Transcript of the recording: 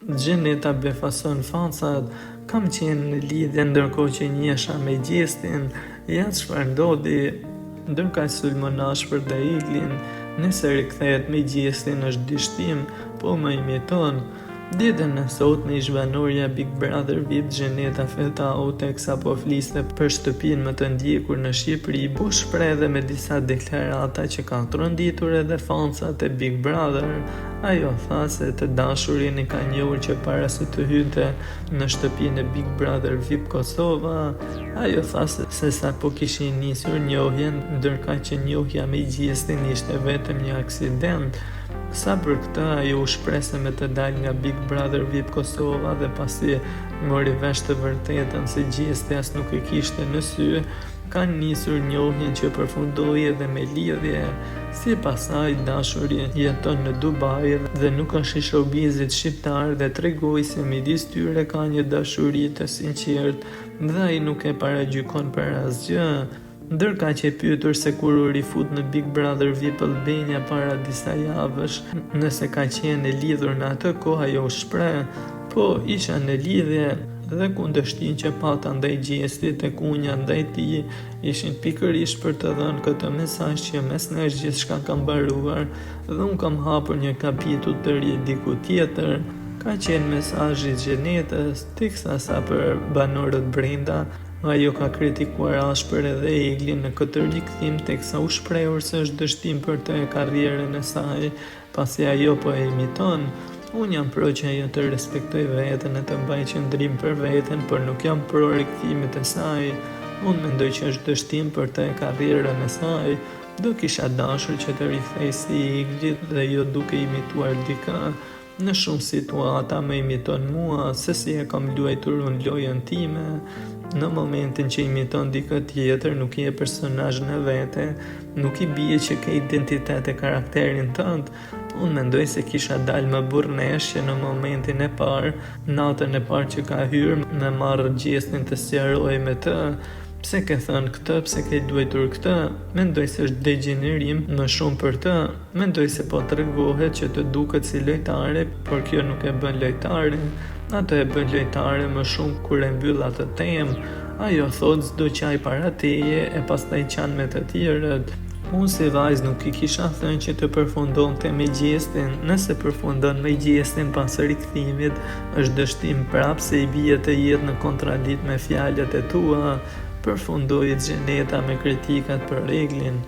Gjeneta befason facat, kam qenë në lidhje ndërkohë që njehesha me Gjestin, ja çfarë ndodhi, ndërkaq sulmonash për dhe Iglin, nëse rikthehet me Gjestin është dishtim, po më imiton. Ditën e sotme ish banorja Big Brother VIP Gjeneta Fetau teksa po fliste për shtëpinë më të ndjekur në Shqipëri, po shpreh edhe me disa deklarata që kanë tronditur edhe fancat e Big Brother. Ajo tha se të dashurin i ka njohur që para se të hynte në shtëpinë e Big Brother VIP Kosova. Ajo tha se sa po kishin nisur njohjen, ndërkaq që njohja me Gjestin ishte vetëm një aksident. Sa për këtë, ajo u shpreh se me të dalë nga Big Brother VIP Kosova dhe pasi mori vesh të vërtetën se Gjesti as nuk e kishte në sy, kanë nisur njohjen që përfundoi edhe me lidhje. Sipas saj, dashuri jeton në Dubai dhe nuk është i showbizit shqiptar dhe tregoi se midis tyre ka një dashuri të sinqertë dhe ai nuk e paragjykon për asgjë. Ndërkaq që e pyetur se kur u rifut në Big Brother VIP Albania para disa javësh, nëse ka qenë e lidhur në atë kohë, ajo u shpreh, po isha në lidhje dhe kundërshtinë që pata ndaj Gjestit tek unia ndaj tij ishin pikërisht për të dhënë këtë mesazh që mes nesh gjithçka ka mbaruar dhe unë kam hapur një kapitull të ri diku tjetër. Ka qenë mesazhi i Gjenetës, teksa sa për banorët brenda, ajo ka kritikuar ashpër edhe Iglin në këtë rikthim teksa u shprehur se është dështim për të karrierën e saj, pasi ajo po e imiton. Unë jam pro që ajo të respektoj veten e të mbaj qëndrim për veten, por nuk jam pro rikthimet e saj. Unë mendoj që është dështim për të karrierën e saj. Do kisha dashur që të rikthej si Iglit dhe jo duke imituar dikë. Në shumë situata më imiton mua se si e kam luajtur unë lojën time. Në momentin që imiton dikë tjetër, nuk je personazh në vete, nuk i bie që ke identitet e karakterin tënd. Unë mendoj se kisha dalë më burrnesh që në momentin e parë, natën e parë që ka hyrë, me marrë Gjestin të sqaroj me të. Pse ke thënë këtë, pse ke luajtur këtë? Mendoj se është degenerim më shumë për të. Mendoj se po tregohet që të duket si lojtare, por kjo nuk e bën lojtare. Ato e bën lojtare më shumë kur e mbyll atë temë. Ajo thot çdo qaj para teje e pastaj qan me të tjerët. Unë si vajzë nuk i kisha thënë që të përfundonte me Gjestin. Nëse përfundon me Gjestin pas rikthimit, është dështim prapë se i bie të jetë në kontradikt me fjalët e tua. Përfundoi Gjeneta me kritikat për Iglin.